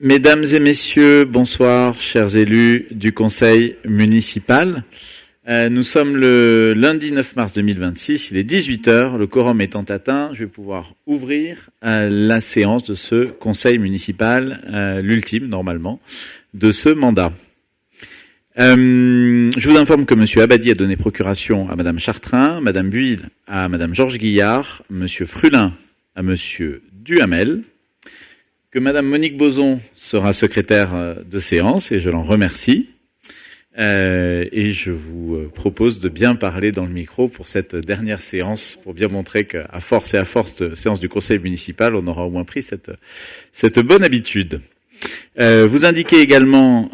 Mesdames et messieurs, bonsoir, chers élus du conseil municipal. Nous sommes le lundi 9 mars 2026, il est 18h, le quorum étant atteint, je vais pouvoir ouvrir la séance de ce conseil municipal, l'ultime normalement, de ce mandat. Je vous informe que M. Abadi a donné procuration à Mme Chartrain, Mme Buil à Mme Georges Guillard, M. Frulin à M. Duhamel, que Mme Monique Boson sera secrétaire de séance et je l'en remercie. Et je vous propose de bien parler dans le micro pour cette dernière séance, pour bien montrer qu'à force et à force de séance du conseil municipal, on aura au moins pris cette bonne habitude. Vous indiquez également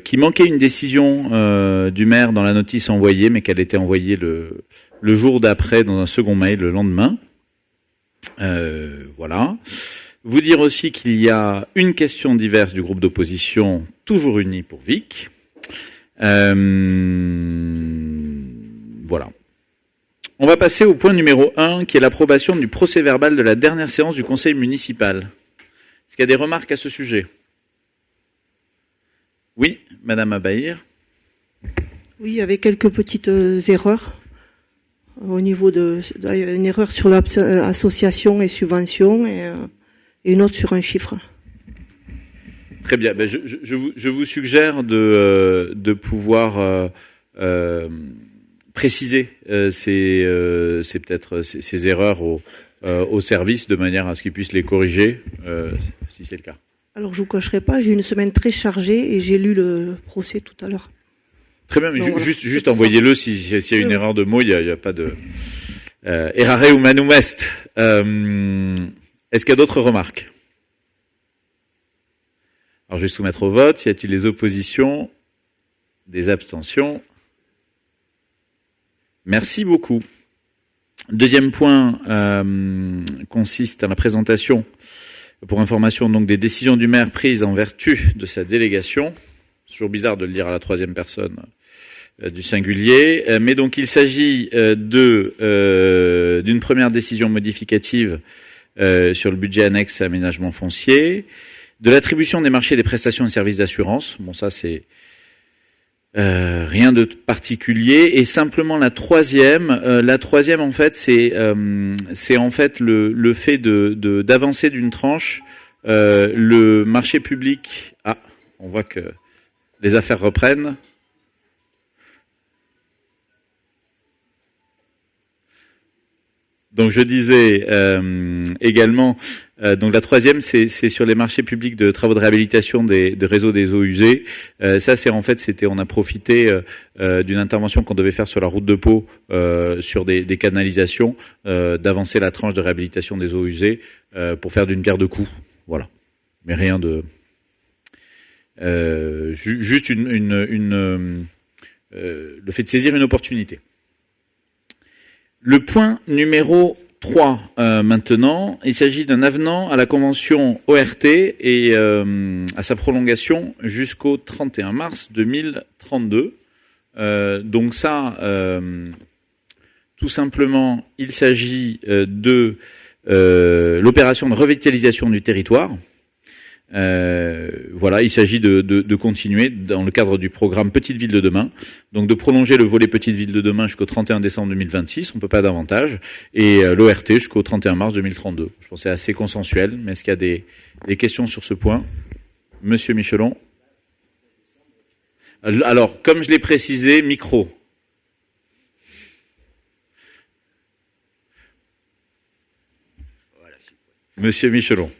qu'il manquait une décision du maire dans la notice envoyée, mais qu'elle était envoyée le jour d'après dans un second mail le lendemain. Voilà. Vous dire aussi qu'il y a une question diverse du groupe d'opposition, toujours unie pour Vic. Voilà. On va passer au point numéro 1, qui est l'approbation du procès-verbal de la dernière séance du conseil municipal. Est-ce qu'il y a des remarques à ce sujet? Oui, Madame Abahir. Oui, il y avait quelques petites erreurs au niveau une erreur sur l'association et subvention et une autre sur un chiffre. Très bien. Ben, je vous suggère de pouvoir préciser ces erreurs au service de manière à ce qu'ils puissent les corriger, si c'est le cas. Alors je vous cacherai pas, j'ai eu une semaine très chargée et j'ai lu le procès tout à l'heure. Très bien, mais donc, juste envoyez-le s'il y a une erreur de mots, il y a pas de errare humanum est. Est-ce qu'il y a d'autres remarques? Alors je vais soumettre au vote. Y a-t-il des oppositions? Des abstentions? Merci beaucoup. Deuxième point consiste à la présentation, pour information, donc des décisions du maire prises en vertu de sa délégation. C'est toujours bizarre de le dire à la troisième personne du singulier, mais donc il s'agit d'une première décision modificative sur le budget annexe aménagement foncier, de l'attribution des marchés des prestations et services d'assurance. Bon, ça c'est rien de particulier. Et simplement la troisième en fait, c'est en fait le fait d'avancer d'une tranche le marché public. Ah, on voit que les affaires reprennent. Donc je disais également, donc la troisième, c'est sur les marchés publics de travaux de réhabilitation de réseaux des eaux usées. Ça, on a profité d'une intervention qu'on devait faire sur la route de Pau sur des canalisations, d'avancer la tranche de réhabilitation des eaux usées pour faire d'une pierre deux coups. Voilà, mais rien de juste le fait de saisir une opportunité. Le point numéro 3, maintenant, il s'agit d'un avenant à la convention ORT et à sa prolongation jusqu'au 31 mars 2032. Donc ça, tout simplement, il s'agit de l'opération de revitalisation du territoire. Voilà, il s'agit de continuer dans le cadre du programme Petite Ville de demain, donc de prolonger le volet Petite Ville de demain jusqu'au 31 décembre 2026, on peut pas davantage, et l'ORT jusqu'au 31 mars 2032. Je pense que c'est assez consensuel, mais est-ce qu'il y a des questions sur ce point? Monsieur Michelon. Alors, comme je l'ai précisé, micro. Monsieur Michelon.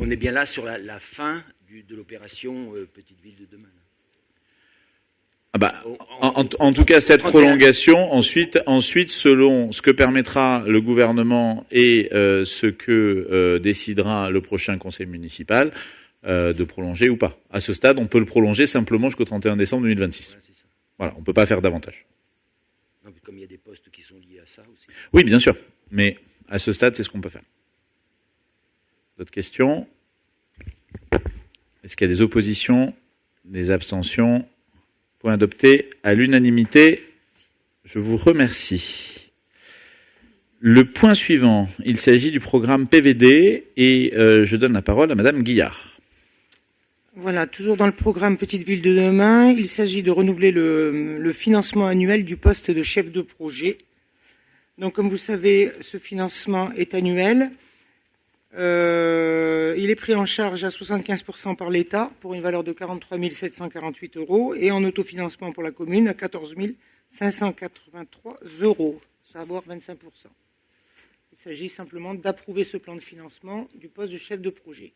On est bien là sur la fin de l'opération Petite Ville de demain. Ah bah, en tout cas, cette prolongation, ensuite, selon ce que permettra le gouvernement et ce que décidera le prochain conseil municipal, de prolonger ou pas. À ce stade, on peut le prolonger simplement jusqu'au 31 décembre 2026. Voilà, on ne peut pas faire davantage. Non, mais comme il y a des postes qui sont liés à ça aussi. Oui, bien sûr, mais à ce stade, c'est ce qu'on peut faire. D'autres questions? Est-ce qu'il y a des oppositions? Des abstentions? Point adopté à l'unanimité. Je vous remercie. Le point suivant, il s'agit du programme PVD et je donne la parole à Madame Guillard. Voilà, toujours dans le programme Petite Ville de demain, il s'agit de renouveler le financement annuel du poste de chef de projet. Donc, comme vous savez, ce financement est annuel. Il est pris en charge à 75% par l'État pour une valeur de 43 748 € et en autofinancement pour la commune à 14 583 €, savoir 25%. Il s'agit simplement d'approuver ce plan de financement du poste de chef de projet.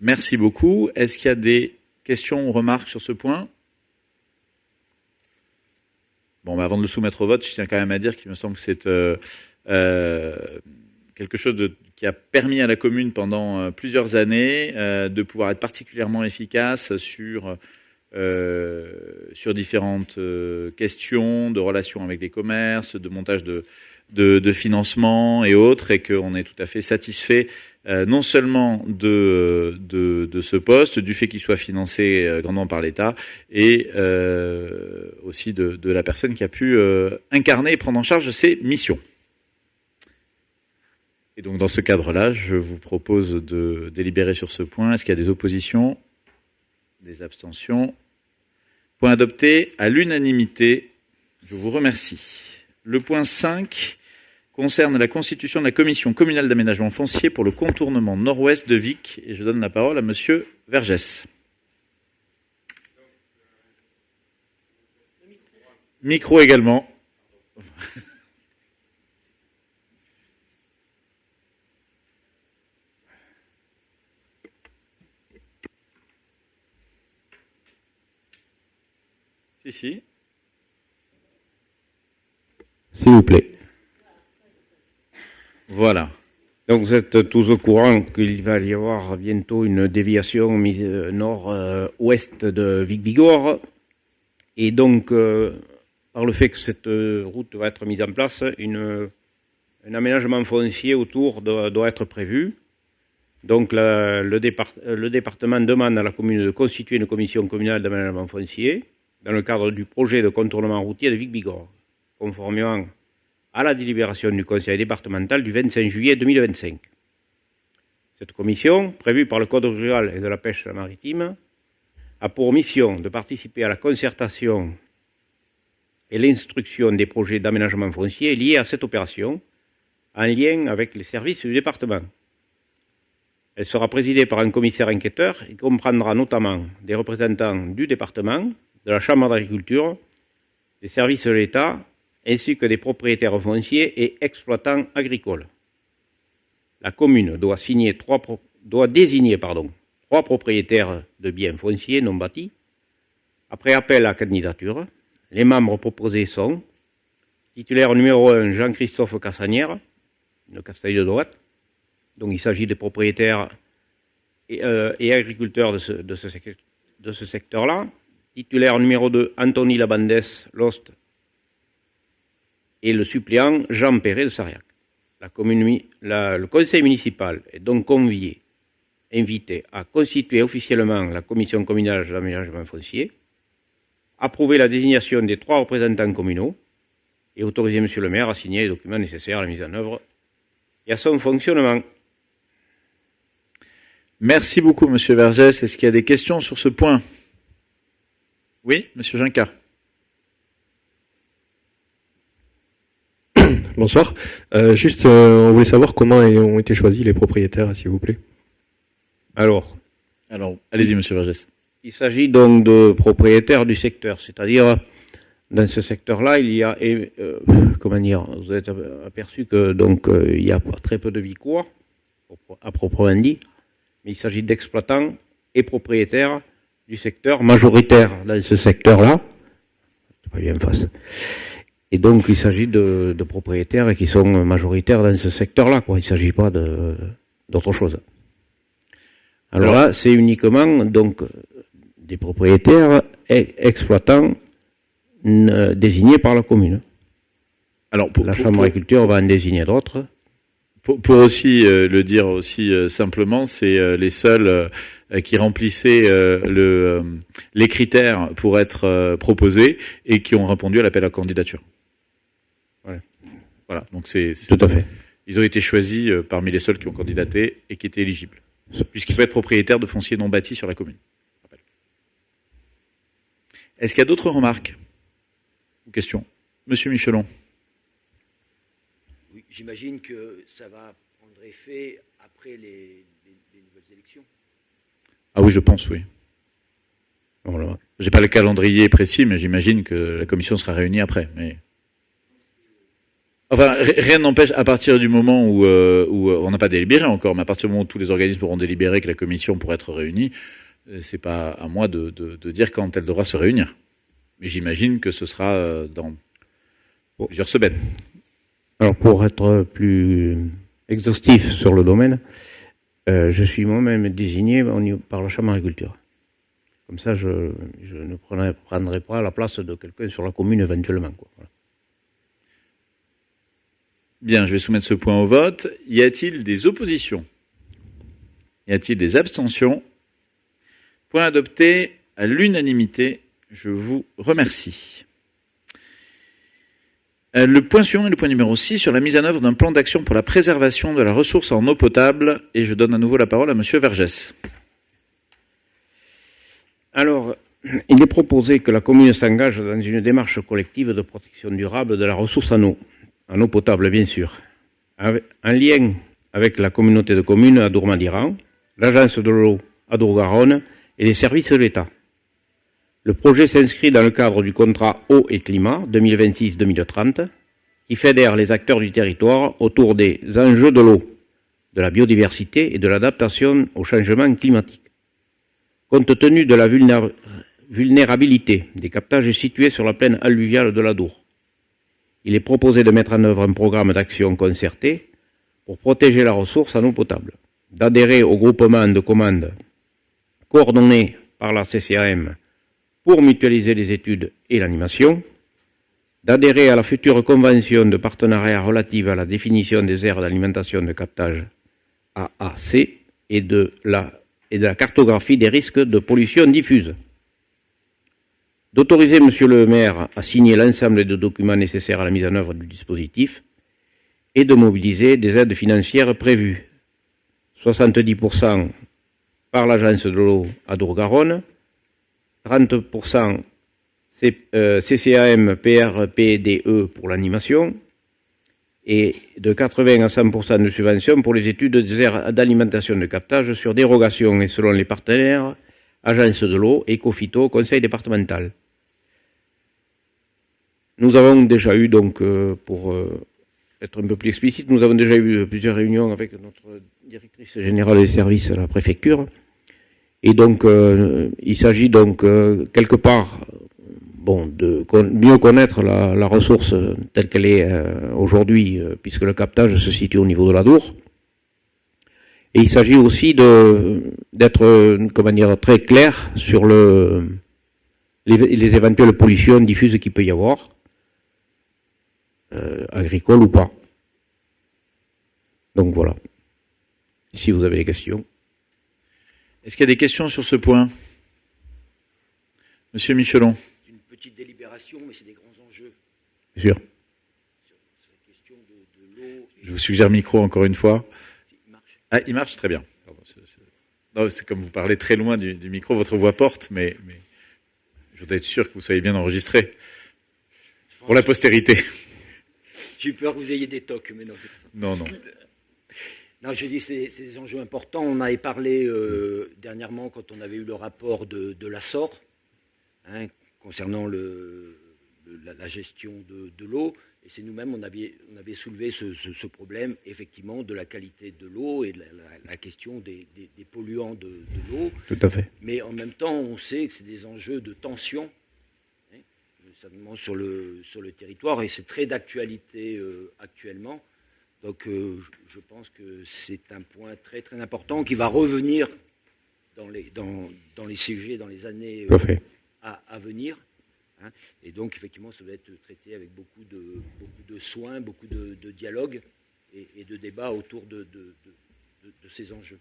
Merci beaucoup. Est-ce qu'il y a des questions ou remarques sur ce point ? Bon, avant de le soumettre au vote, je tiens quand même à dire qu'il me semble que c'est quelque chose qui a permis à la commune pendant plusieurs années de pouvoir être particulièrement efficace sur différentes questions de relations avec les commerces, de montage de financement et autres, et qu'on est tout à fait satisfait non seulement de ce poste, du fait qu'il soit financé grandement par l'État, et aussi de la personne qui a pu incarner et prendre en charge ces missions. Et donc dans ce cadre-là, je vous propose de délibérer sur ce point. Est-ce qu'il y a des oppositions ? Des abstentions ? Point adopté à l'unanimité. Je vous remercie. Le point 5 concerne la constitution de la commission communale d'aménagement foncier pour le contournement nord-ouest de Vic. Et je donne la parole à Monsieur Vergès. Micro également. Si. S'il vous plaît. Voilà. Donc vous êtes tous au courant qu'il va y avoir bientôt une déviation nord-ouest de Vic-Bigorre. Et donc, par le fait que cette route va être mise en place, un aménagement foncier autour doit être prévu. Donc le département demande à la commune de constituer une commission communale d'aménagement foncier dans le cadre du projet de contournement routier de Vic-Bigorre, conformément à la délibération du conseil départemental du 25 juillet 2025. Cette commission, prévue par le Code rural et de la pêche maritime, a pour mission de participer à la concertation et l'instruction des projets d'aménagement foncier liés à cette opération, en lien avec les services du département. Elle sera présidée par un commissaire enquêteur et comprendra notamment des représentants du département, de la Chambre d'agriculture, des services de l'État, ainsi que des propriétaires fonciers et exploitants agricoles. La commune doit désigner trois propriétaires de biens fonciers non bâtis. Après appel à candidature, les membres proposés sont titulaire numéro 1 Jean-Christophe Cassanière, de Castaille de droite. Donc il s'agit des propriétaires et agriculteurs de ce secteur-là. Titulaire numéro 2 Anthony Labandès, Lost, et le suppléant Jean Perret de Sariac. Le conseil municipal est donc invité à constituer officiellement la commission communale d'aménagement foncier, approuver la désignation des 3 représentants communaux et autoriser M. le maire à signer les documents nécessaires à la mise en œuvre et à son fonctionnement. Merci beaucoup, M. Vergès. Est-ce qu'il y a des questions sur ce point ? Oui, M. Ginca. Bonsoir. On voulait savoir comment ont été choisis les propriétaires, s'il vous plaît. Alors, allez-y, M. Vergès. Il s'agit donc de propriétaires du secteur, c'est-à-dire dans ce secteur-là, il y a, vous êtes aperçu que donc il y a très peu de vicours, à proprement dit, mais il s'agit d'exploitants et propriétaires du secteur majoritaire dans ce secteur-là. C'est pas bien en face. Et donc, il s'agit de propriétaires qui sont majoritaires dans ce secteur-là, quoi. Il ne s'agit pas d'autre chose. Alors là, c'est uniquement donc des propriétaires exploitants désignés par la commune. Alors, la Chambre d'agriculture va en désigner d'autres. Pour aussi le dire aussi simplement, c'est les seuls qui remplissaient les critères pour être proposés et qui ont répondu à l'appel à candidature. Ouais. Voilà, donc Tout à fait. ils ont été choisis parmi les seuls qui ont candidaté et qui étaient éligibles, puisqu'il faut être propriétaire de foncier non bâti sur la commune. Est-ce qu'il y a d'autres remarques ou questions? Monsieur Michelon. Oui, j'imagine que ça va prendre effet après les nouvelles élections. Ah oui, je pense, oui. Voilà. J'ai pas le calendrier précis, mais j'imagine que la commission sera réunie après. Mais enfin, rien n'empêche, à partir du moment où on n'a pas délibéré encore, mais à partir du moment où tous les organismes auront délibéré que la commission pourrait être réunie, c'est pas à moi de dire quand elle devra se réunir. Mais j'imagine que ce sera dans plusieurs semaines. Alors, pour être plus exhaustif sur le domaine, je suis moi-même désigné par la Chambre d'agriculture. Comme ça, je ne prendrai pas la place de quelqu'un sur la commune éventuellement, quoi. Voilà. Bien, je vais soumettre ce point au vote. Y a-t-il des oppositions? Y a-t-il des abstentions? Point adopté à l'unanimité. Je vous remercie. Le point suivant est le point numéro 6 sur la mise en œuvre d'un plan d'action pour la préservation de la ressource en eau potable. Et je donne à nouveau la parole à monsieur Vergès. Alors, il est proposé que la commune s'engage dans une démarche collective de protection durable de la ressource en eau potable, bien sûr, en lien avec la communauté de communes Adour-Madiran, l'agence de l'eau Adour-Garonne et les services de l'État. Le projet s'inscrit dans le cadre du contrat eau et climat 2026-2030, qui fédère les acteurs du territoire autour des enjeux de l'eau, de la biodiversité et de l'adaptation au changement climatique. Compte tenu de la vulnérabilité des captages situés sur la plaine alluviale de l'Adour, il est proposé de mettre en œuvre un programme d'action concerté pour protéger la ressource en eau potable, d'adhérer au groupement de commandes coordonné par la CCAM pour mutualiser les études et l'animation, d'adhérer à la future convention de partenariat relative à la définition des aires d'alimentation de captage AAC et de la cartographie des risques de pollution diffuse, d'autoriser Monsieur le maire à signer l'ensemble des documents nécessaires à la mise en œuvre du dispositif et de mobiliser des aides financières prévues, 70% par l'agence de l'eau Adour-Garonne, 30% CCAM PRPDE pour l'animation et de 80 à 100% de subventions pour les études des aires d'alimentation de captage sur dérogation et selon les partenaires, agence de l'eau, Ecophyto, conseil départemental. Nous avons déjà eu, donc, pour être un peu plus explicite, nous avons déjà eu plusieurs réunions avec notre directrice générale des services à la préfecture. Et donc, il s'agit donc, quelque part, de mieux connaître la ressource telle qu'elle est aujourd'hui, puisque le captage se situe au niveau de l'Adour. Et il s'agit aussi d'être, très clair sur les éventuelles pollutions diffuses qu'il peut y avoir, agricoles ou pas. Donc voilà. Si vous avez des questions. Est-ce qu'il y a des questions sur ce point? Monsieur Michelon. C'est une petite délibération, mais c'est des grands enjeux. Bien sûr. Sur la question de l'eau. Je vous suggère micro encore une fois. Il marche. Ah, il marche très bien. Pardon, non, c'est comme vous parlez très loin du micro, votre voix porte, mais je voudrais être sûr que vous soyez bien enregistré. Pour la postérité. J'ai eu peur que vous ayez des tocs, mais non, c'est pas ça. Non. Non, je dis c'est des enjeux importants. On avait parlé dernièrement quand on avait eu le rapport de la SOR, concernant la gestion de l'eau. Et c'est nous-mêmes, on avait soulevé ce problème, effectivement, de la qualité de l'eau et de la question des polluants de l'eau. Tout à fait. Mais en même temps, on sait que c'est des enjeux de tension, certainement sur le territoire, et c'est très d'actualité actuellement. Donc je pense que c'est un point très très important qui va revenir dans les sujets dans les années à venir. Et donc effectivement ça va être traité avec beaucoup de soins, beaucoup de dialogue et de débats autour de ces enjeux.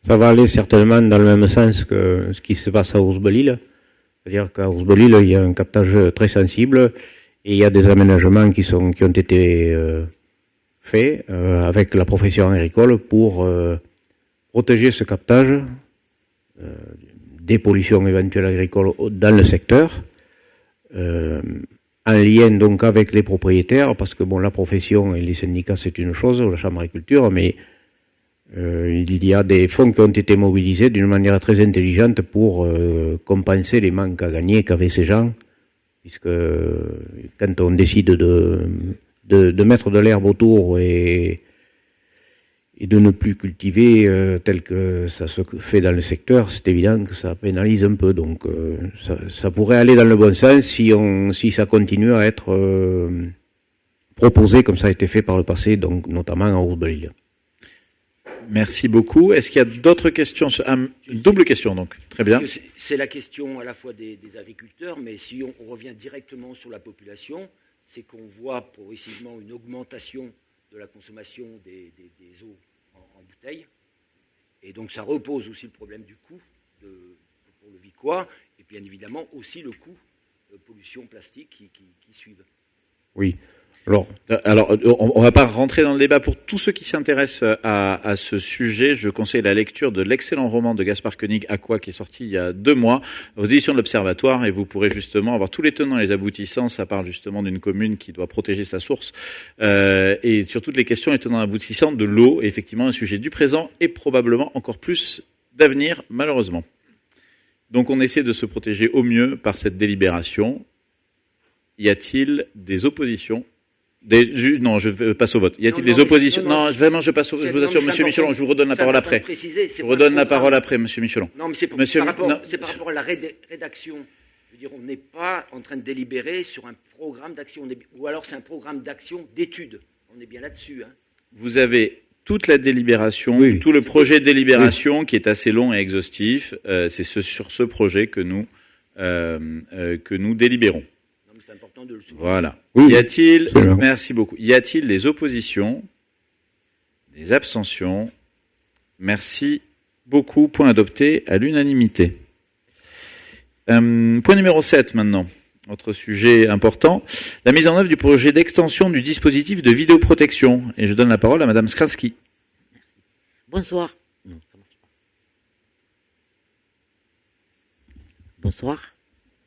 Ça va aller certainement dans le même sens que ce qui se passe à Ouzbelil. C'est-à-dire qu'à Ouzbelil, il y a un captage très sensible Et il y a des aménagements qui ont été faits avec la profession agricole pour protéger ce captage des pollutions éventuelles agricoles dans le secteur, en lien donc avec les propriétaires, parce que bon, la profession et les syndicats c'est une chose, la chambre d'agriculture, mais il y a des fonds qui ont été mobilisés d'une manière très intelligente pour compenser les manques à gagner qu'avaient ces gens, puisque quand on décide de mettre de l'herbe autour et de ne plus cultiver tel que ça se fait dans le secteur, c'est évident que ça pénalise un peu. Donc ça pourrait aller dans le bon sens si ça continue à être proposé comme ça a été fait par le passé, donc notamment en Haute-Belle-Île. Merci beaucoup. Est-ce qu'il y a d'autres questions? Une double question, donc. Très bien. C'est la question à la fois des agriculteurs, mais si on revient directement sur la population, c'est qu'on voit progressivement une augmentation de la consommation des eaux en bouteille. Et donc ça repose aussi le problème du coût pour le Vicois, et bien évidemment aussi le coût de pollution plastique qui suivent. Oui. Alors, on va pas rentrer dans le débat. Pour tous ceux qui s'intéressent à ce sujet, je conseille la lecture de l'excellent roman de Gaspard Koenig, Aqua, qui est sorti il y a 2 mois, aux éditions de l'Observatoire, et vous pourrez justement avoir tous les tenants et les aboutissants. Ça parle justement d'une commune qui doit protéger sa source, et sur toutes les questions et tenants et aboutissants de l'eau, effectivement un sujet du présent et probablement encore plus d'avenir, malheureusement. Donc on essaie de se protéger au mieux par cette délibération. Y a-t-il des oppositions? Non, je passe au vote. Y a-t-il des oppositions? Non, vraiment, je passe au vote. Je vous assure, Monsieur Michelon, je vous redonne la parole après. Je vous redonne la parole après, Monsieur Michelon. Non, mais c'est par rapport à la rédaction. Je veux dire, on n'est pas en train de délibérer sur un programme d'action, ou alors c'est un programme d'action d'études. On est bien là-dessus. Hein. Vous avez toute la délibération, tout le projet de délibération qui est assez long et exhaustif. C'est sur ce projet que nous délibérons. C'est important de le souligner. Voilà. Oui. Merci beaucoup. Y a-t-il des oppositions? Des abstentions? Merci beaucoup. Point adopté à l'unanimité. Point numéro 7 maintenant. Autre sujet important. La mise en œuvre du projet d'extension du dispositif de vidéoprotection. Et je donne la parole à Madame Skransky. Bonsoir. Non, ça marche pas. Bonsoir.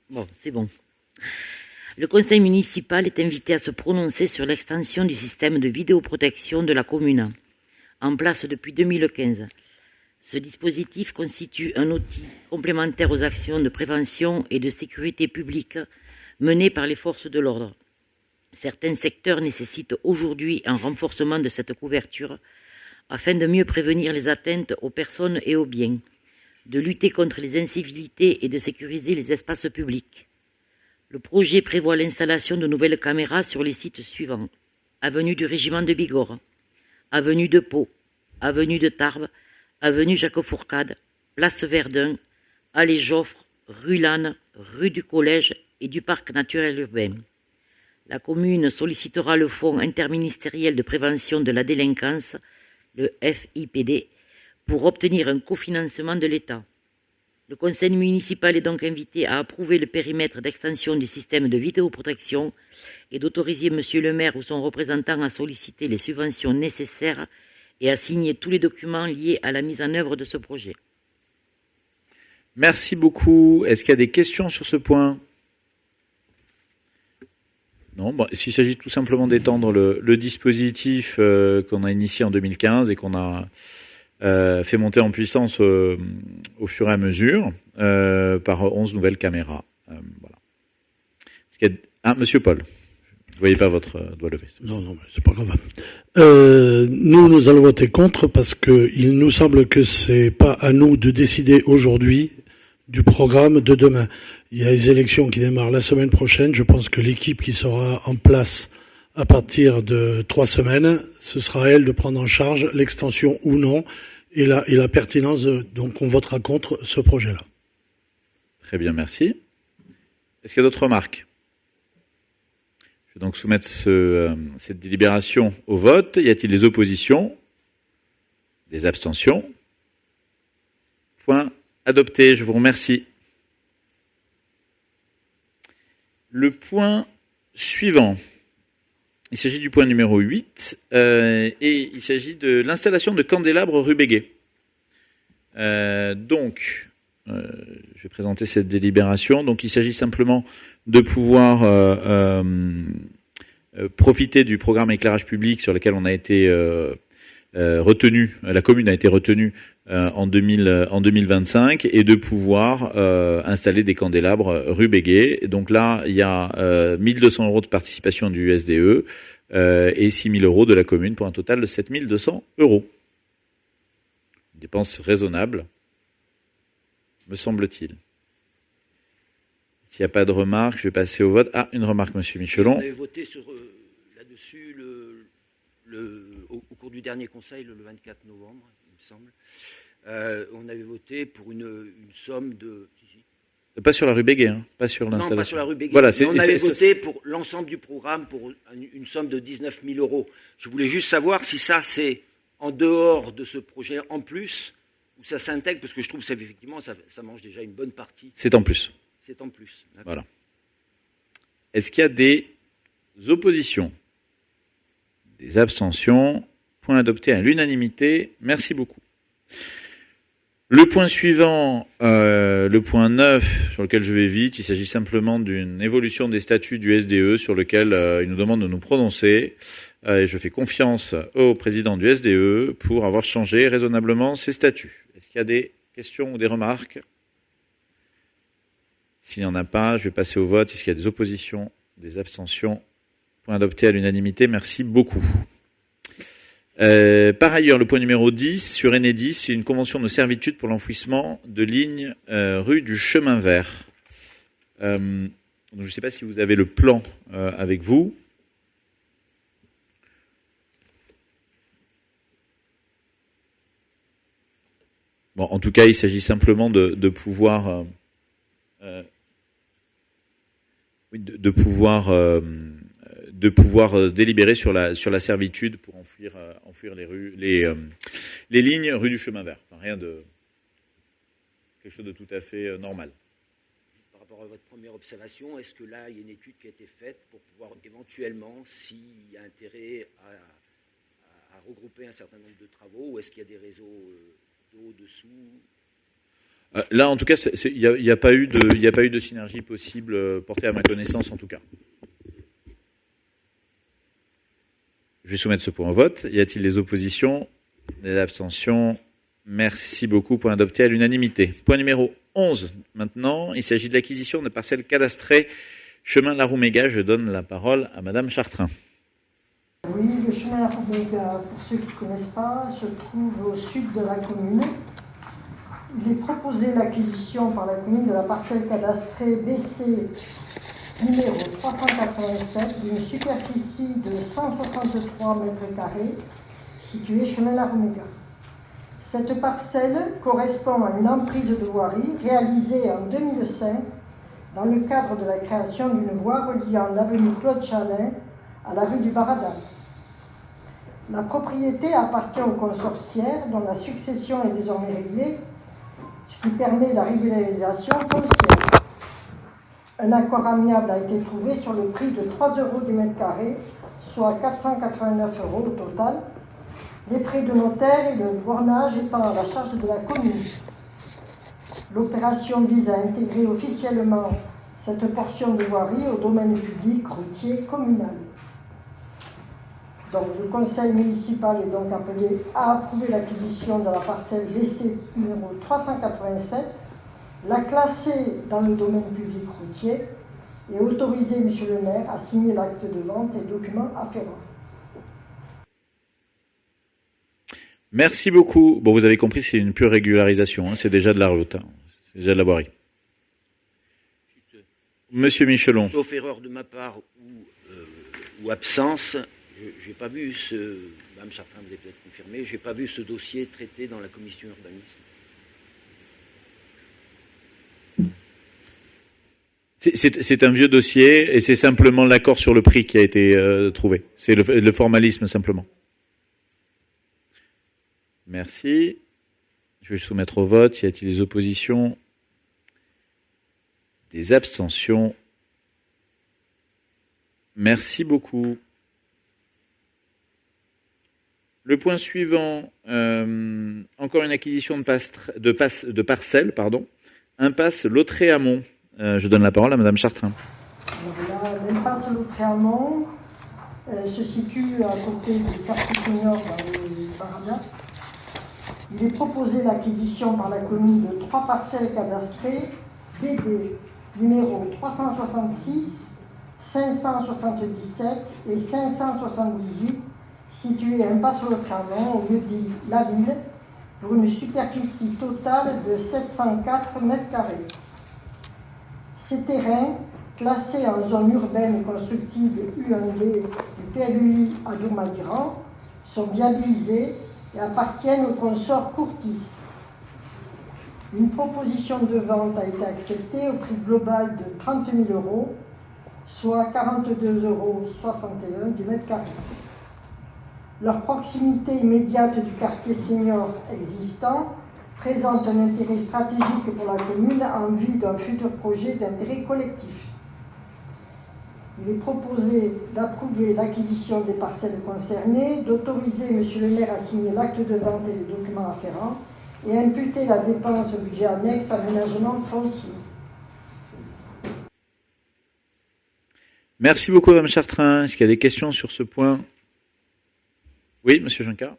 Bon, c'est bon. Le conseil municipal est invité à se prononcer sur l'extension du système de vidéoprotection de la commune, en place depuis 2015. Ce dispositif constitue un outil complémentaire aux actions de prévention et de sécurité publique menées par les forces de l'ordre. Certains secteurs nécessitent aujourd'hui un renforcement de cette couverture afin de mieux prévenir les atteintes aux personnes et aux biens, de lutter contre les incivilités et de sécuriser les espaces publics. Le projet prévoit l'installation de nouvelles caméras sur les sites suivants: avenue du Régiment de Bigorre, avenue de Pau, avenue de Tarbes, avenue Jacques-Fourcade, place Verdun, allée Joffre, rue Lannes, rue du Collège et du Parc naturel urbain. La commune sollicitera le Fonds interministériel de prévention de la délinquance, le FIPD, pour obtenir un cofinancement de l'État. Le conseil municipal est donc invité à approuver le périmètre d'extension du système de vidéoprotection et d'autoriser monsieur le maire ou son représentant à solliciter les subventions nécessaires et à signer tous les documents liés à la mise en œuvre de ce projet. Merci beaucoup. Est-ce qu'il y a des questions sur ce point? Non, bon, s'il s'agit tout simplement d'étendre le dispositif qu'on a initié en 2015 et qu'on a fait monter en puissance au fur et à mesure par 11 nouvelles caméras. Voilà. Est-ce qu'il y a... Monsieur Paul, vous ne voyez pas votre doigt levé. Non, c'est pas grave. Nous allons voter contre parce que il nous semble que c'est pas à nous de décider aujourd'hui du programme de demain. Il y a les élections qui démarrent la semaine prochaine. Je pense que l'équipe qui sera en place à partir de 3 semaines, ce sera à elle de prendre en charge l'extension ou non et la pertinence. Donc on votera contre ce projet-là. Très bien, merci. Est-ce qu'il y a d'autres remarques? Je vais donc soumettre cette délibération au vote. Y a-t-il des oppositions? Des abstentions? Point adopté. Je vous remercie. Le point suivant. Il s'agit du point numéro 8 et il s'agit de l'installation de candélabres rue Béguet. Donc, je vais présenter cette délibération. Donc, il s'agit simplement de pouvoir profiter du programme éclairage public sur lequel on a été retenu, la commune a été retenue en 2025, et de pouvoir installer des candélabres rue Béguet. Donc là, il y a 1 200 € de participation du SDE et 6 000 € de la commune pour un total de 7 200 €. Une dépense raisonnable, me semble-t-il. S'il n'y a pas de remarques, je vais passer au vote. Ah, une remarque, Monsieur Michelon. On avait voté sur là-dessus au cours du dernier conseil, le 24 novembre, il me semble. On avait voté pour une somme de... Pas sur la rue Béguet, hein, pas sur l'installation. Non, pas sur la rue Béguet. Voilà, on avait voté pour l'ensemble du programme pour une somme de 19 000 €. Je voulais juste savoir si ça, c'est en dehors de ce projet en plus, ou ça s'intègre, parce que je trouve que effectivement, ça mange déjà une bonne partie. C'est en plus. C'est en plus. D'accord. Voilà. Est-ce qu'il y a des oppositions? Des abstentions? Point adopté à l'unanimité. Merci beaucoup. Le point suivant, le point 9, sur lequel je vais vite, il s'agit simplement d'une évolution des statuts du SDE sur lequel il nous demande de nous prononcer. Et je fais confiance au président du SDE pour avoir changé raisonnablement ses statuts. Est-ce qu'il y a des questions ou des remarques? S'il n'y en a pas, je vais passer au vote. Est-ce qu'il y a des oppositions, des abstentions? Point adopté à l'unanimité. Merci beaucoup. Par ailleurs, le point numéro 10 sur Enedis, c'est une convention de servitude pour l'enfouissement de lignes rue du Chemin Vert. Donc je ne sais pas si vous avez le plan avec vous. Bon, en tout cas, il s'agit simplement de pouvoir délibérer sur la servitude pour enfouir les lignes rue du Chemin Vert. Enfin, rien de quelque chose de tout à fait normal. Par rapport à votre première observation, est-ce que là, il y a une étude qui a été faite pour pouvoir éventuellement, s'il y a intérêt à regrouper un certain nombre de travaux, ou est-ce qu'il y a des réseaux d'eau dessous? Là, en tout cas, il n'y a pas eu de synergie possible portée à ma connaissance, en tout cas. Je vais soumettre ce point au vote. Y a-t-il des oppositions? Des abstentions? Merci beaucoup. Point adopté à l'unanimité. Point numéro 11. Maintenant, il s'agit de l'acquisition de parcelles cadastrées chemin Larouméga. Je donne la parole à Madame Chartrain. Oui, le chemin Larouméga, pour ceux qui ne connaissent pas, se trouve au sud de la commune. Il est proposé l'acquisition par la commune de la parcelle cadastrée BC numéro 387 d'une superficie de 163 m² située chemin Larouméga. Cette parcelle correspond à une emprise de voirie réalisée en 2005 dans le cadre de la création d'une voie reliant l'avenue Claude Chalin à la rue du Baradin. La propriété appartient aux consortières dont la succession est désormais réglée, ce qui permet la régularisation foncière. Un accord amiable a été trouvé sur le prix de 3 € du mètre carré, soit 489 € au total, les frais de notaire et le bornage étant à la charge de la commune. L'opération vise à intégrer officiellement cette portion de voirie au domaine public routier communal. Donc, le conseil municipal est donc appelé à approuver l'acquisition de la parcelle BC numéro 387, la classer dans le domaine public routier et autoriser M. le maire à signer l'acte de vente et documents afférents. Merci beaucoup. Bon, vous avez compris, c'est une pure régularisation. Hein, c'est déjà de la route. Hein, c'est déjà de la voirie. Monsieur Michelon. Sauf erreur de ma part ou absence, je n'ai pas vu Mme Chartrain, vous avez peut-être confirmé, je n'ai pas vu ce dossier traité dans la commission urbanisme. C'est un vieux dossier et c'est simplement l'accord sur le prix qui a été trouvé. C'est le formalisme simplement. Merci. Je vais le soumettre au vote. Y a-t-il des oppositions? Des abstentions? Merci beaucoup. Le point suivant, encore une acquisition de parcelles, impasse Lautré-Amont. Je donne la parole à Madame Chartrain. L'impasse Lautré-Amont se situe à côté du quartier senior dans les Baradas. Il est proposé l'acquisition par la commune de 3 parcelles cadastrées DD numéro 366, 577 et 578, situées impasse Lautré-Amont au lieu-dit La Ville, pour une superficie totale de 704 m². Ces terrains, classés en zone urbaine constructible U1D du PLUI à Dourmaliran, sont viabilisés et appartiennent au consort Courtis. Une proposition de vente a été acceptée au prix global de 30 000 €, soit 42,61 € du mètre carré. Leur proximité immédiate du quartier senior existant présente un intérêt stratégique pour la commune en vue d'un futur projet d'intérêt collectif. Il est proposé d'approuver l'acquisition des parcelles concernées, d'autoriser M. le maire à signer l'acte de vente et les documents afférents et imputer la dépense au budget annexe aménagement foncier. Merci beaucoup, Mme Chartrain. Est-ce qu'il y a des questions sur ce point? Oui, Monsieur Juncker.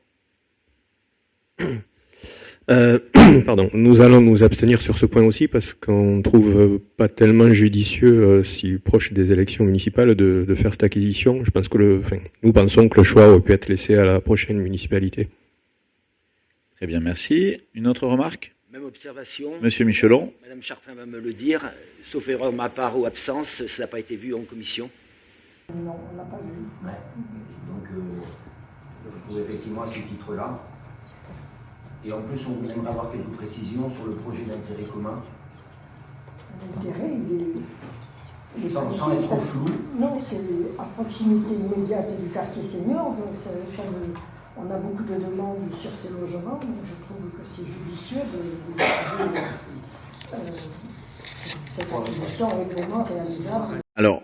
Pardon. Nous allons nous abstenir sur ce point aussi parce qu'on trouve pas tellement judicieux, si proche des élections municipales, de faire cette acquisition. Je pense que nous pensons que le choix aurait pu être laissé à la prochaine municipalité. Très bien, merci. Une autre remarque? Même observation. Monsieur Michelon. Madame Chartrain va me le dire, sauf erreur de ma part ou absence, ça n'a pas été vu en commission. Non, on n'a pas vu. Ouais. Donc, je trouve effectivement à ce titre-là. Et en plus, on aimerait avoir quelques précisions sur le projet d'intérêt commun. L'intérêt, il est sans être trop flou. Non, c'est à proximité immédiate du quartier senior, donc on a beaucoup de demandes sur ces logements, donc je trouve que c'est judicieux de cette acquisition règlement réalisable. Alors,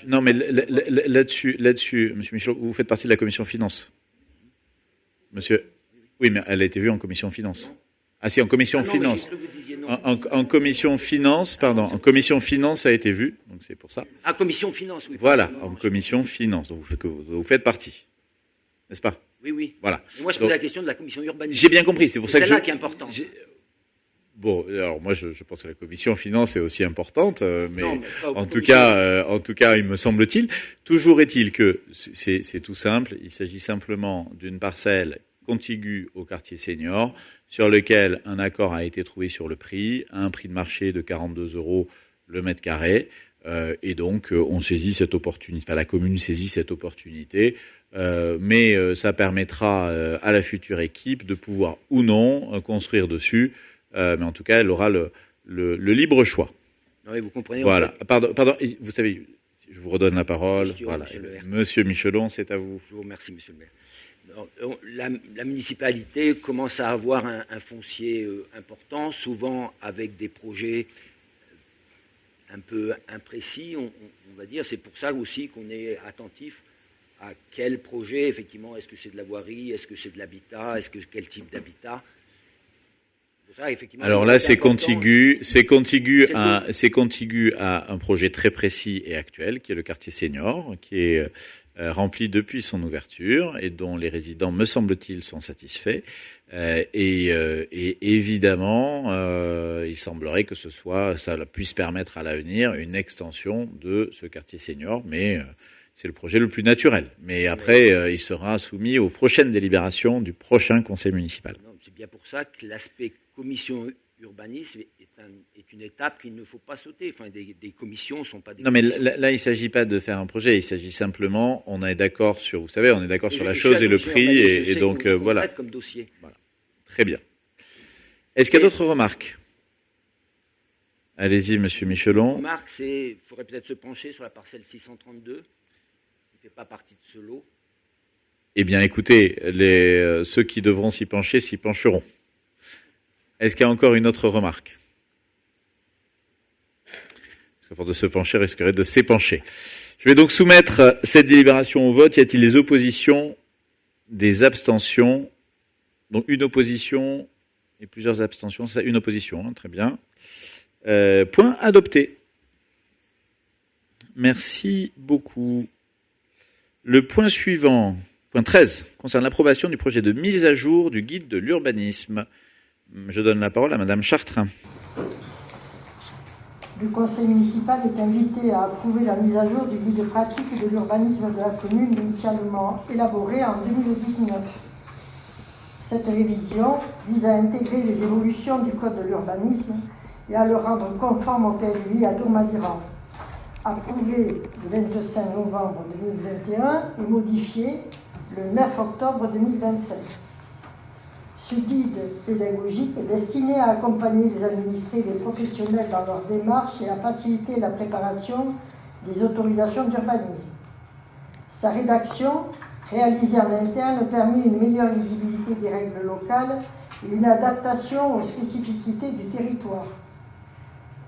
non, mais là-dessus, Monsieur Michelon, vous faites partie de la commission finance. Monsieur, oui, mais elle a été vue en commission finance. Ah si, en commission finance. En commission finance, pardon, en commission finance, ça a été vu, donc c'est pour ça. Ah, commission finance, oui. Voilà, en commission finance, donc vous faites partie, n'est-ce pas? Oui, oui. Voilà. Et moi, je pose la question de la commission urbanisme. J'ai bien compris, c'est pour ça que celle-là qui est importante. Bon, alors moi, je pense que la commission finance est aussi importante, mais, non, mais en tout cas, il me semble-t-il. Toujours est-il que c'est tout simple. Il s'agit simplement d'une parcelle contiguë au quartier senior, sur lequel un accord a été trouvé sur le prix, à un prix de marché de 42 € le mètre carré, et donc on saisit cette opportunité. Enfin, la commune saisit cette opportunité, mais ça permettra à la future équipe de pouvoir ou non construire dessus. Mais en tout cas, elle aura le libre choix. Oui, vous comprenez. Voilà. Pardon. Vous savez, je vous redonne la parole. Voilà. Monsieur Michelon, c'est à vous. Je vous remercie, Monsieur le maire. Alors, la municipalité commence à avoir un foncier important, souvent avec des projets un peu imprécis, on va dire. C'est pour ça aussi qu'on est attentif à quel projet, effectivement, est-ce que c'est de la voirie, est-ce que c'est de l'habitat, quel type d'habitat. Ça, alors là, c'est contigu à un projet très précis et actuel, qui est le quartier senior, qui est rempli depuis son ouverture et dont les résidents, me semble-t-il, sont satisfaits. Et évidemment, il semblerait que ça puisse permettre à l'avenir une extension de ce quartier senior, mais c'est le projet le plus naturel. Mais après, il sera soumis aux prochaines délibérations du prochain conseil municipal. C'est bien pour ça que l'aspect commission urbanisme est une étape qu'il ne faut pas sauter. Enfin, des commissions ne sont pas des commissions. Mais là, il ne s'agit pas de faire un projet. Il s'agit simplement, on est d'accord sur, vous savez, on est d'accord sur la chose et le prix, et donc voilà. Comme dossier. Voilà. Très bien. Est-ce qu'il y a d'autres remarques? Allez-y, Monsieur Michelon. Remarque, il faudrait peut-être se pencher sur la parcelle 632, qui ne fait pas partie de ce lot. Eh bien, écoutez, ceux qui devront s'y pencher s'y pencheront. Est-ce qu'il y a encore une autre remarque? Parce qu'à force de se pencher, risquerait de s'épancher. Je vais donc soumettre cette délibération au vote. Y a-t-il des oppositions, des abstentions? Donc une opposition et plusieurs abstentions. C'est ça, une opposition, hein, très bien. Point adopté. Merci beaucoup. Le point suivant, point 13, concerne l'approbation du projet de mise à jour du guide de l'urbanisme. Je donne la parole à Madame Chartrain. Le conseil municipal est invité à approuver la mise à jour du guide pratique de l'urbanisme de la commune initialement élaboré en 2019. Cette révision vise à intégrer les évolutions du code de l'urbanisme et à le rendre conforme au PLUI à Dourmadiran, approuvé le 25 novembre 2021 et modifié le 9 octobre 2025. Ce guide pédagogique est destiné à accompagner les administrés et les professionnels dans leur démarche et à faciliter la préparation des autorisations d'urbanisme. Sa rédaction, réalisée en interne, permet une meilleure lisibilité des règles locales et une adaptation aux spécificités du territoire.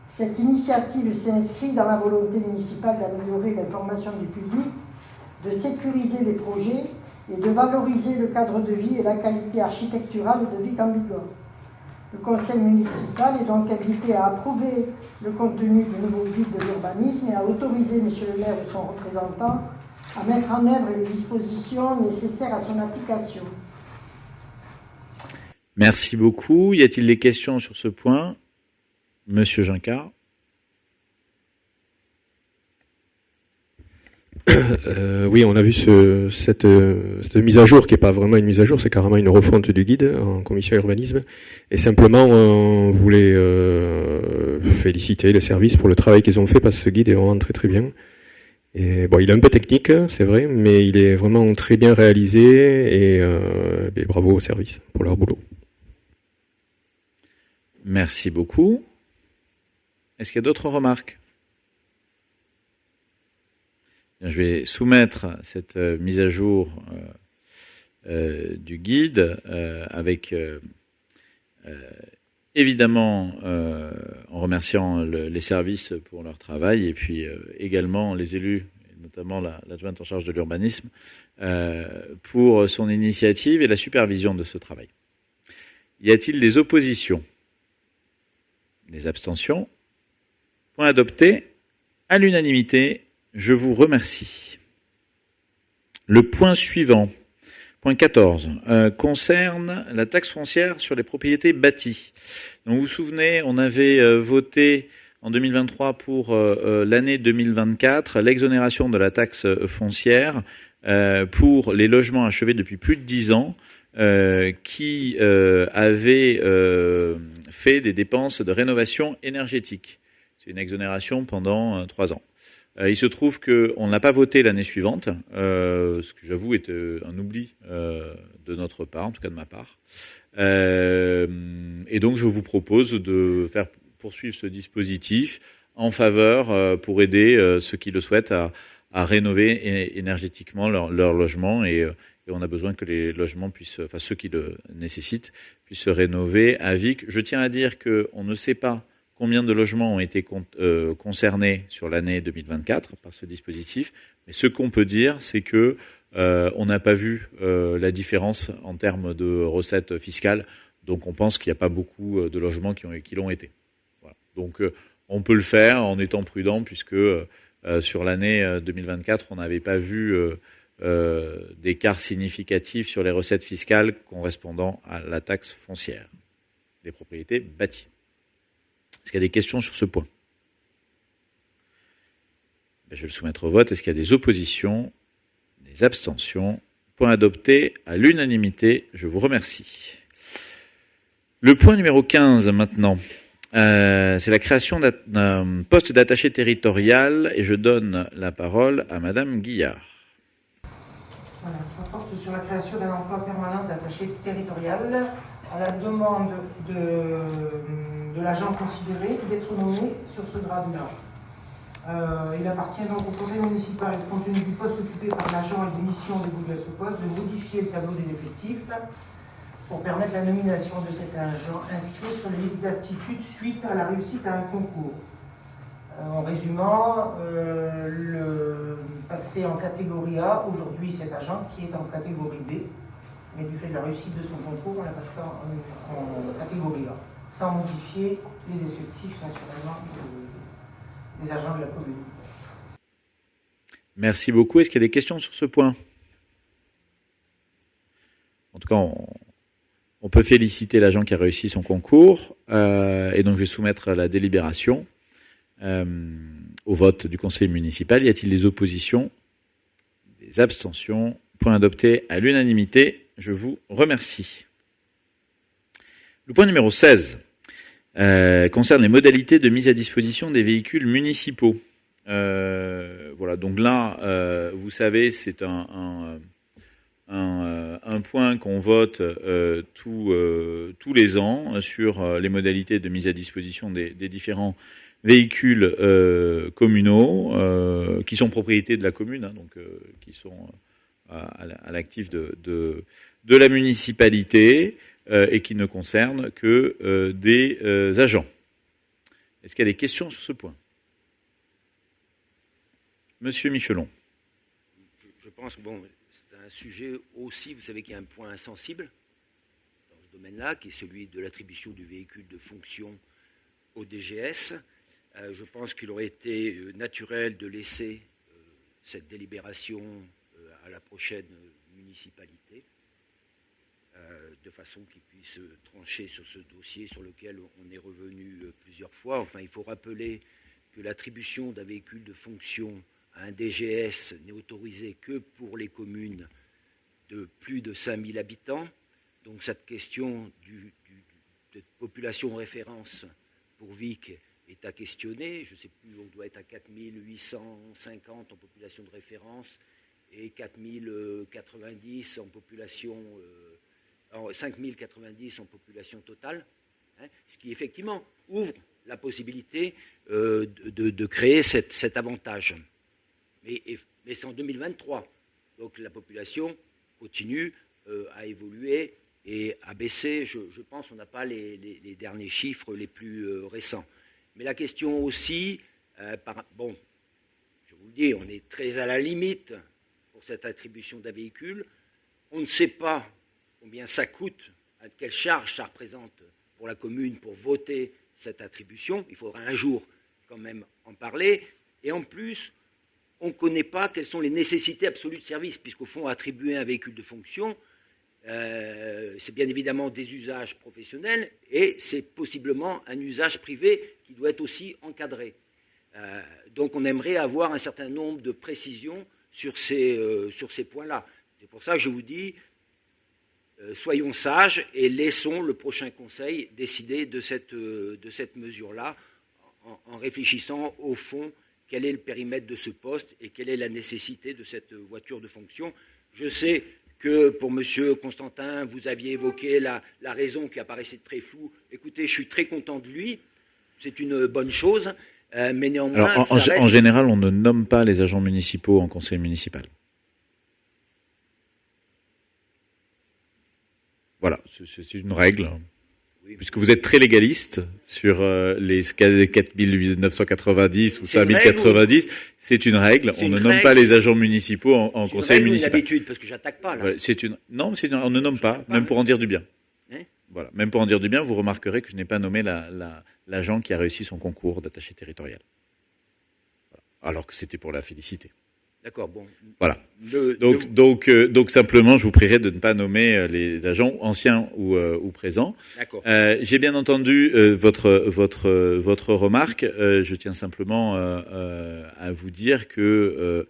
Cette initiative s'inscrit dans la volonté municipale d'améliorer l'information du public, de sécuriser les projets et de valoriser le cadre de vie et la qualité architecturale de Vic en Bigorre. Le conseil municipal est donc invité à approuver le contenu du nouveau guide de l'urbanisme et à autoriser M. le maire ou son représentant à mettre en œuvre les dispositions nécessaires à son application. Merci beaucoup. Y a-t-il des questions sur ce point? Monsieur Gincard. Oui, on a vu cette mise à jour qui n'est pas vraiment une mise à jour, c'est carrément une refonte du guide en commission urbanisme. Et simplement, on voulait féliciter les services pour le travail qu'ils ont fait parce que ce guide est vraiment très très bien. Et bon, il est un peu technique, c'est vrai, mais il est vraiment très bien réalisé et bravo aux services pour leur boulot. Merci beaucoup. Est-ce qu'il y a d'autres remarques? Bien, je vais soumettre cette mise à jour du guide avec évidemment en remerciant les services pour leur travail et puis également les élus, notamment l'adjointe en charge de l'urbanisme, pour son initiative et la supervision de ce travail. Y a-t-il des oppositions? Des abstentions? Point adopté à l'unanimité. Je vous remercie. Le point suivant, point 14, concerne la taxe foncière sur les propriétés bâties. Donc vous vous souvenez, on avait voté en 2023 pour l'année 2024 l'exonération de la taxe foncière pour les logements achevés depuis plus de 10 ans qui avaient fait des dépenses de rénovation énergétique. C'est une exonération pendant 3 ans. Il se trouve qu'on ne l'a pas voté l'année suivante, ce que j'avoue est un oubli de notre part, en tout cas de ma part. Et donc je vous propose de faire poursuivre ce dispositif en faveur pour aider ceux qui le souhaitent à rénover énergétiquement leur logement et on a besoin que les logements puissent, enfin ceux qui le nécessitent, puissent se rénover à Vic. Je tiens à dire qu'on ne sait pas combien de logements ont été concernés sur l'année 2024 par ce dispositif, mais ce qu'on peut dire, c'est que on n'a pas vu la différence en termes de recettes fiscales, donc on pense qu'il n'y a pas beaucoup de logements qui l'ont été. Voilà. Donc on peut le faire en étant prudent, puisque sur l'année 2024, on n'avait pas vu d'écart significatif sur les recettes fiscales correspondant à la taxe foncière des propriétés bâties. Est-ce qu'il y a des questions sur ce point? Je vais le soumettre au vote. Est-ce qu'il y a des oppositions? Des abstentions? Point adopté à l'unanimité. Je vous remercie. Le point numéro 15 maintenant. C'est la création d'un poste d'attaché territorial et je donne la parole à Madame Guillard. Voilà, ça porte sur la création d'un emploi permanent d'attaché territorial à la demande de l'agent considéré d'être nommé sur ce grade-là. Il appartient donc au conseil municipal, compte tenu du poste occupé par l'agent et des missions dévolues à ce poste, de modifier le tableau des effectifs pour permettre la nomination de cet agent inscrit sur les listes d'aptitude suite à la réussite à un concours. En résumant, passer en catégorie A, aujourd'hui cet agent qui est en catégorie B, mais du fait de la réussite de son concours, on la passe en catégorie A, sans modifier les effectifs naturellement des agents de la commune. Merci beaucoup. Est-ce qu'il y a des questions sur ce point? En tout cas, on peut féliciter l'agent qui a réussi son concours. Et donc, je vais soumettre la délibération au vote du conseil municipal. Y a-t-il des oppositions? Des abstentions? Point adopté à l'unanimité. Je vous remercie. Le point numéro 16 concerne les modalités de mise à disposition des véhicules municipaux. Voilà, donc là, vous savez, c'est un point qu'on vote tous les ans sur les modalités de mise à disposition des différents véhicules communaux qui sont propriété de la commune, hein, donc qui sont à l'actif de la municipalité et qui ne concernent que des agents. Est-ce qu'il y a des questions sur ce point? Monsieur Michelon. Je pense que c'est un sujet aussi, vous savez qu'il y a un point sensible dans ce domaine-là, qui est celui de l'attribution du véhicule de fonction au DGS. Je pense qu'il aurait été naturel de laisser cette délibération à la prochaine municipalité, de façon qu'il puisse trancher sur ce dossier sur lequel on est revenu plusieurs fois. Enfin, il faut rappeler que l'attribution d'un véhicule de fonction à un DGS n'est autorisée que pour les communes de plus de 5000 habitants. Donc cette question de population référence pour Vic est à questionner. Je ne sais plus, on doit être à 4850 en population de référence et 4090 en population, 5090 en population totale, hein, ce qui effectivement ouvre la possibilité de créer cet avantage. Mais c'est en 2023. Donc la population continue à évoluer et à baisser. Je pense qu'on n'a pas les derniers chiffres les plus récents. Mais la question aussi, je vous le dis, on est très à la limite pour cette attribution d'un véhicule. On ne sait pas combien ça coûte, quelle charge ça représente pour la commune pour voter cette attribution. Il faudra un jour quand même en parler. Et en plus, on ne connaît pas quelles sont les nécessités absolues de service, puisqu'au fond, attribuer un véhicule de fonction, c'est bien évidemment des usages professionnels et c'est possiblement un usage privé qui doit être aussi encadré. Donc on aimerait avoir un certain nombre de précisions sur ces points-là. C'est pour ça que je vous dis, soyons sages et laissons le prochain conseil décider de cette mesure-là en réfléchissant au fond quel est le périmètre de ce poste et quelle est la nécessité de cette voiture de fonction. Je sais que pour M. Constantin, vous aviez évoqué la raison qui apparaissait très floue. Écoutez, je suis très content de lui, c'est une bonne chose, mais néanmoins... Alors, en général, on ne nomme pas les agents municipaux en conseil municipal. Voilà, c'est une règle. Oui, puisque vous êtes très légaliste sur les 4990 ou 5090, c'est une règle. On ne nomme pas les agents municipaux en conseil municipal. C'est une habitude, parce que j'attaque pas, là. Voilà, on ne nomme pas, même pour en dire du bien. Voilà, même pour en dire du bien, vous remarquerez que je n'ai pas nommé l'agent qui a réussi son concours d'attaché territorial. Voilà. Alors que c'était pour la féliciter. D'accord, bon. Voilà. Donc simplement, je vous prierai de ne pas nommer les agents anciens ou présents. D'accord. J'ai bien entendu votre remarque. Je tiens simplement à vous dire que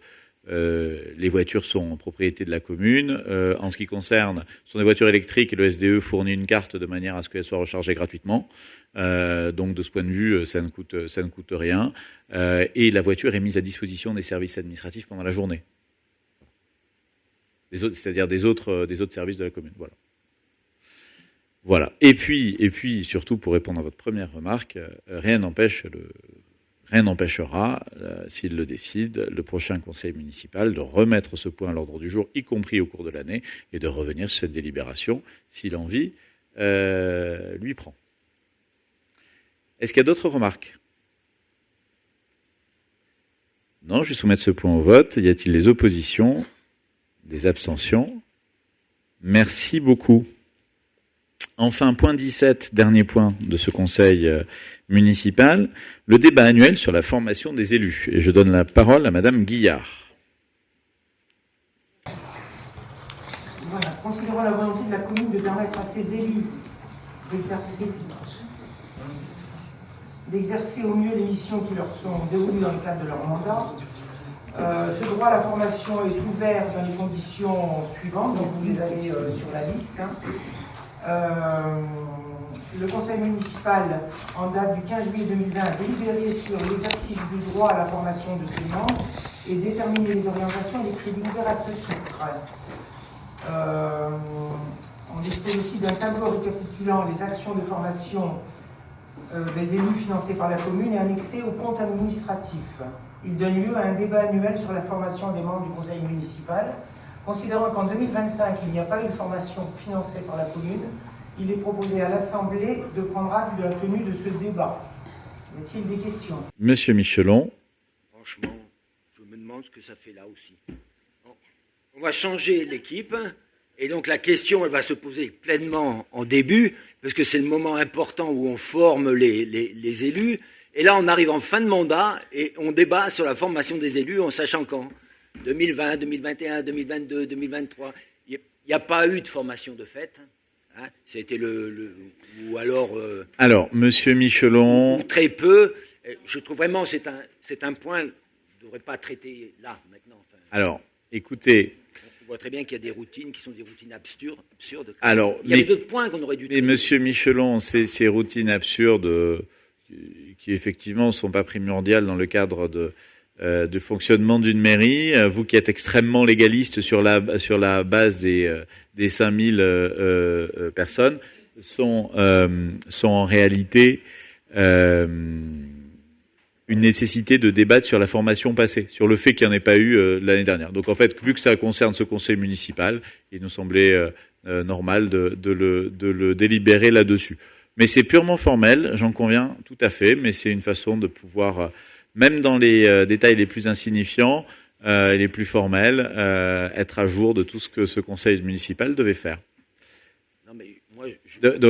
les voitures sont en propriété de la commune. En ce qui concerne, ce sont des voitures électriques et le SDE fournit une carte de manière à ce qu'elles soient rechargées gratuitement. Donc de ce point de vue, ça ne coûte rien. Et la voiture est mise à disposition des services administratifs pendant la journée. C'est-à-dire des autres services de la commune. Voilà. Et puis surtout pour répondre à votre première remarque, rien n'empêchera, s'il le décide, le prochain conseil municipal de remettre ce point à l'ordre du jour, y compris au cours de l'année, et de revenir sur cette délibération si l'envie lui prend. Est-ce qu'il y a d'autres remarques? Non, je vais soumettre ce point au vote. Y a-t-il des oppositions? Des abstentions? Merci beaucoup. Enfin, point 17, dernier point de ce conseil municipal, le débat annuel sur la formation des élus. Et je donne la parole à Madame Guillard. Voilà. Considérant la volonté de la commune de permettre à ses élus d'exercer au mieux les missions qui leur sont dévolues dans le cadre de leur mandat, ce droit à la formation est ouvert dans les conditions suivantes, donc vous les avez sur la liste. Le conseil municipal, en date du 15 juillet 2020, a délibéré sur l'exercice du droit à la formation de ses membres et déterminé les orientations et les crédits ouverts à ce titre. On dispose aussi d'un tableau récapitulant les actions de formation des élus financés par la commune et annexé au compte administratif. Il donne lieu à un débat annuel sur la formation des membres du conseil municipal. Considérant qu'en 2025, il n'y a pas eu de formation financée par la commune, il est proposé à l'Assemblée de prendre acte de la tenue de ce débat. Y a-t-il des questions? Monsieur Michelon. Franchement, je me demande ce que ça fait là aussi. On va changer l'équipe, et donc la question, elle va se poser pleinement en début, parce que c'est le moment important où on forme les élus. Et là, on arrive en fin de mandat, et on débat sur la formation des élus en sachant quand 2020, 2021, 2022, 2023. Il n'y a pas eu de formation de fait. Hein, c'était ou alors. Alors, Monsieur Michelon. Ou très peu. Je trouve vraiment c'est un point qu'on ne devrait pas traiter là maintenant. Enfin, alors, écoutez. On voit très bien qu'il y a des routines qui sont des routines absurdes. Alors, il y avait d'autres points qu'on aurait dû traiter. Mais Monsieur Michelon, ces routines absurdes qui effectivement ne sont pas primordiales dans le cadre de fonctionnement d'une mairie, vous qui êtes extrêmement légaliste sur la base des 5000 personnes, sont en réalité une nécessité de débattre sur la formation passée, sur le fait qu'il n'y en ait pas eu l'année dernière. Donc en fait, vu que ça concerne ce conseil municipal, il nous semblait normal de le délibérer là-dessus. Mais c'est purement formel, j'en conviens tout à fait, mais c'est une façon de pouvoir, même dans les détails les plus insignifiants, les plus formels, être à jour de tout ce que ce conseil municipal devait faire. Non, mais moi,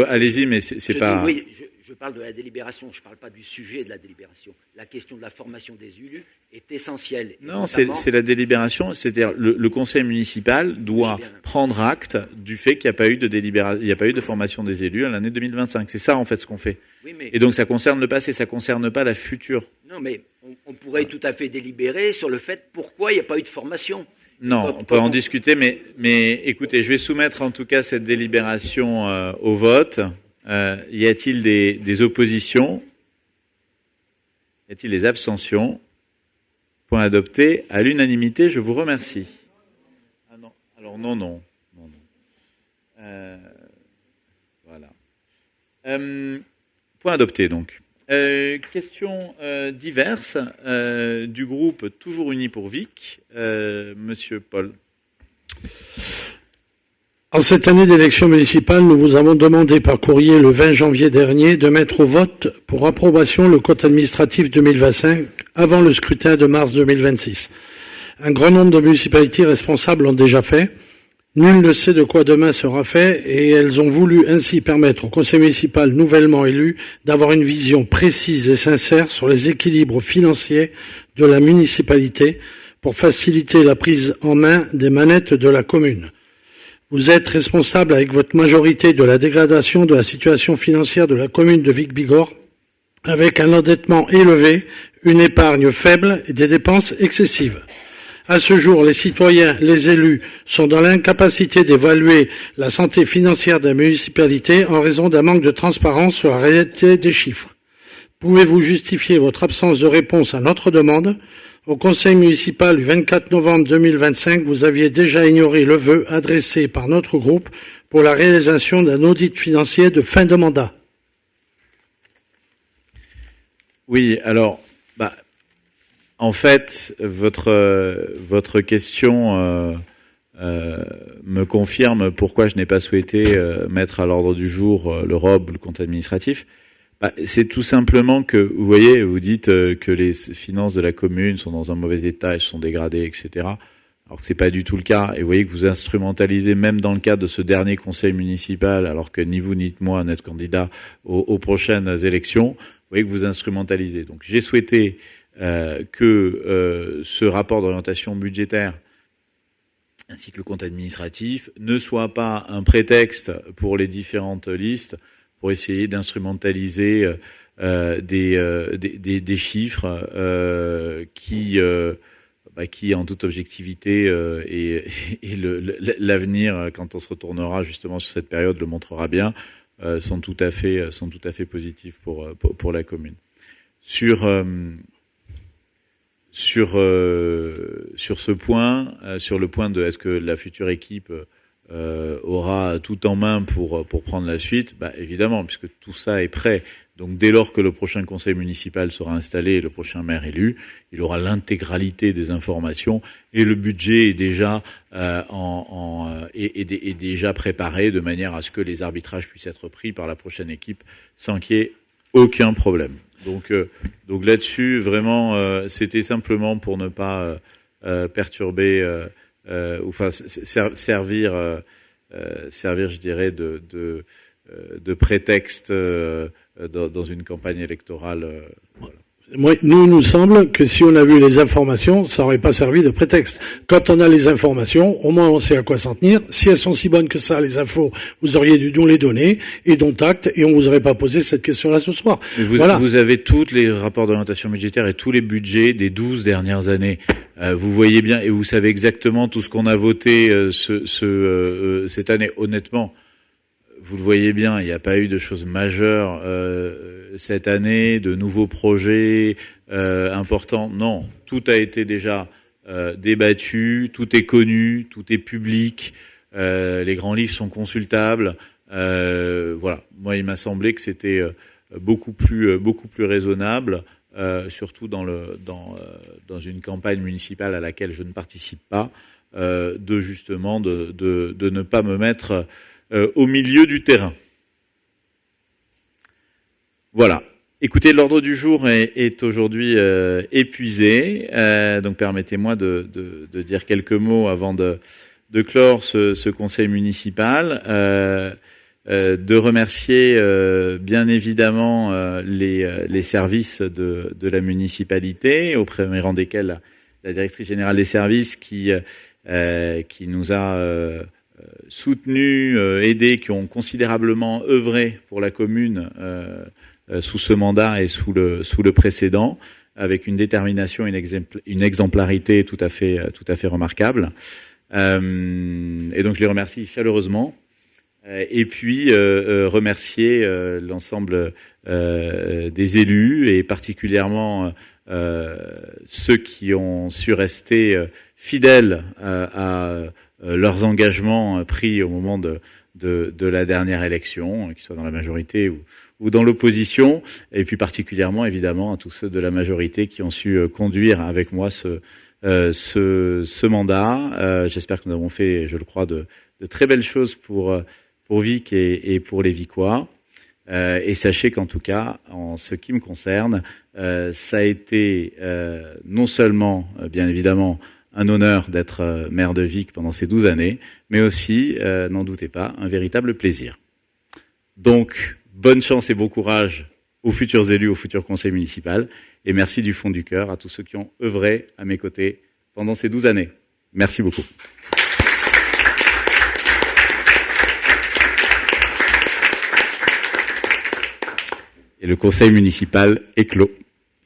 allez-y, mais c'est pas... Oui, je parle de la délibération, je ne parle pas du sujet de la délibération. La question de la formation des élus est essentielle. Non, notamment... c'est la délibération, c'est-à-dire le conseil municipal doit prendre acte du fait qu'il n'y a pas eu de délibération, il n'y a pas eu de formation des élus à l'année 2025. C'est ça, en fait, ce qu'on fait. Oui, mais... Et donc, ça concerne le passé, ça ne concerne pas la future. Non, mais on pourrait tout à fait délibérer sur le fait pourquoi il n'y a pas eu de formation. Non, on peut en discuter, mais écoutez, je vais soumettre en tout cas cette délibération au vote. Y a-t-il des oppositions? Y a-t-il des abstentions? Point adopté à l'unanimité, je vous remercie. Ah non, alors non. Voilà. Point adopté donc. Questions diverses du groupe Toujours Unis pour Vic. Monsieur Paul. En cette année d'élection municipale, nous vous avons demandé par courrier le 20 janvier dernier de mettre au vote pour approbation le compte administratif 2025 avant le scrutin de mars 2026. Un grand nombre de municipalités responsables l'ont déjà fait. Nul ne sait de quoi demain sera fait et elles ont voulu ainsi permettre au conseil municipal nouvellement élu d'avoir une vision précise et sincère sur les équilibres financiers de la municipalité pour faciliter la prise en main des manettes de la commune. Vous êtes responsable avec votre majorité de la dégradation de la situation financière de la commune de Vic-Bigorre avec un endettement élevé, une épargne faible et des dépenses excessives. À ce jour, les citoyens, les élus sont dans l'incapacité d'évaluer la santé financière de la municipalité en raison d'un manque de transparence sur la réalité des chiffres. Pouvez-vous justifier votre absence de réponse à notre demande? Au conseil municipal du 24 novembre 2025, vous aviez déjà ignoré le vœu adressé par notre groupe pour la réalisation d'un audit financier de fin de mandat. Oui, alors, en fait, votre question me confirme pourquoi je n'ai pas souhaité mettre à l'ordre du jour le ROB, le compte administratif, C'est tout simplement que, vous voyez, vous dites que les finances de la commune sont dans un mauvais état, elles sont dégradées, etc. Alors que c'est pas du tout le cas. Et vous voyez que vous instrumentalisez, même dans le cadre de ce dernier conseil municipal, alors que ni vous ni moi n'êtes candidat aux prochaines élections, vous voyez que vous instrumentalisez. Donc j'ai souhaité que ce rapport d'orientation budgétaire ainsi que le compte administratif ne soit pas un prétexte pour les différentes listes pour essayer d'instrumentaliser des chiffres qui en toute objectivité et l'avenir, quand on se retournera justement sur cette période, le montrera bien, sont tout à fait positifs pour la commune. Sur ce point, sur le point de est-ce que la future équipe aura tout en main pour prendre la suite, évidemment, puisque tout ça est prêt. Donc dès lors que le prochain conseil municipal sera installé et le prochain maire élu, il aura l'intégralité des informations et le budget est déjà est déjà préparé de manière à ce que les arbitrages puissent être pris par la prochaine équipe sans qu'il y ait aucun problème. Donc là-dessus, vraiment, c'était simplement pour ne pas perturber, servir, je dirais, de prétexte dans une campagne électorale. Voilà. Nous semble que si on a vu les informations, ça n'aurait pas servi de prétexte. Quand on a les informations, au moins on sait à quoi s'en tenir. Si elles sont si bonnes que ça, les infos, vous auriez dû nous les donner et dont acte, et on vous aurait pas posé cette question-là ce soir. Vous avez tous les rapports d'orientation budgétaire et tous les budgets des 12 dernières années. Vous voyez bien et vous savez exactement tout ce qu'on a voté cette année. Honnêtement, vous le voyez bien, il n'y a pas eu de choses majeures cette année, de nouveaux projets importants. Non, tout a été déjà débattu, tout est connu, tout est public, les grands livres sont consultables. Voilà, moi il m'a semblé que c'était beaucoup plus raisonnable, surtout dans une campagne municipale à laquelle je ne participe pas, de ne pas me mettre au milieu du terrain. Voilà. Écoutez, l'ordre du jour est aujourd'hui épuisé, donc permettez-moi de dire quelques mots avant de clore ce conseil municipal, de remercier bien évidemment les services de la municipalité, au premier rang desquels la directrice générale des services qui nous a soutenus, aidés, qui ont considérablement œuvré pour la commune sous ce mandat et sous le précédent, avec une détermination, une exemplarité tout à fait remarquable. Et donc je les remercie chaleureusement. Et puis remercier l'ensemble des élus et particulièrement ceux qui ont su rester fidèles à leurs engagements pris au moment de la dernière élection, qu'ils soient dans la majorité ou dans l'opposition, et puis particulièrement évidemment à tous ceux de la majorité qui ont su conduire avec moi ce mandat. J'espère que nous avons fait, je le crois, de très belles choses pour Vic et pour les Vicois. Et sachez qu'en tout cas, en ce qui me concerne, ça a été non seulement, bien évidemment, un honneur d'être maire de Vic pendant ces 12 années, mais aussi, n'en doutez pas, un véritable plaisir. Donc, bonne chance et bon courage aux futurs élus, au futur conseil municipal, et merci du fond du cœur à tous ceux qui ont œuvré à mes côtés pendant ces 12 années. Merci beaucoup. Et le conseil municipal est clos.